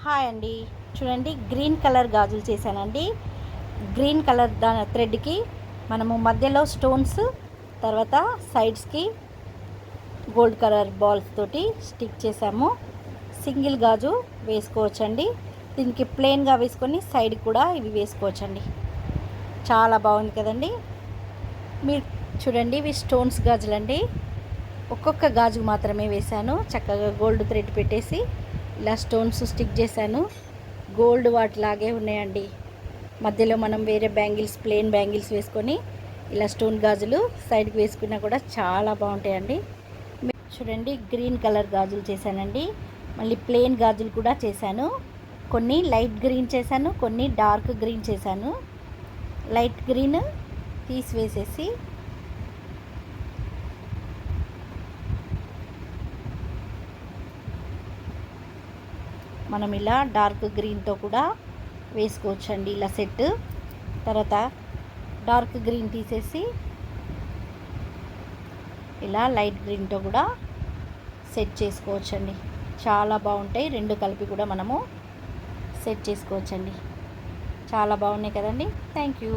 Hi అండి. చూడండి, green colour గాజులు చేశానండి. గ్రీన్ కలర్ థ్రెడ్కి మనము మధ్యలో స్టోన్స్, తర్వాత సైడ్స్కి గోల్డ్ కలర్ బాల్స్ తోటి స్టిక్ చేసాము. సింగిల్ గాజు వేసుకోవచ్చండి. దీనికి ప్లెయిన్గా వేసుకొని సైడ్ కూడా ఇవి వేసుకోవచ్చండి. చాలా బాగుంది కదండి. మీరు చూడండి, ఇవి స్టోన్స్ గాజులండి. ఒక్కొక్క గాజు మాత్రమే వేశాను. చక్కగా గోల్డ్ థ్రెడ్ పెట్టేసి ఇలా స్టోన్స్ స్టిక్ చేశాను. గోల్డ్ వాటిలాగే ఉన్నాయండి. మధ్యలో మనం వేరే బ్యాంగిల్స్, ప్లెయిన్ బ్యాంగిల్స్ వేసుకొని ఇలా స్టోన్ గాజులు సైడ్కి వేసుకున్నా కూడా చాలా బాగుంటాయండి. చూడండి, గ్రీన్ కలర్ గాజులు చేశానండి. మళ్ళీ ప్లెయిన్ గాజులు కూడా చేశాను. కొన్ని లైట్ గ్రీన్ చేశాను, కొన్ని డార్క్ గ్రీన్ చేశాను. లైట్ గ్రీన్ తీసివేసేసి మనం ఇలా డార్క్ గ్రీన్తో కూడా వేసుకోవచ్చండి. ఇలా సెట్ తర్వాత డార్క్ గ్రీన్ తీసేసి ఇలా లైట్ గ్రీన్తో కూడా సెట్ చేసుకోవచ్చండి. చాలా బాగుంటాయి. రెండు కలిపి కూడా మనము సెట్ చేసుకోవచ్చండి. చాలా బాగున్నాయి కదండి. Thank you.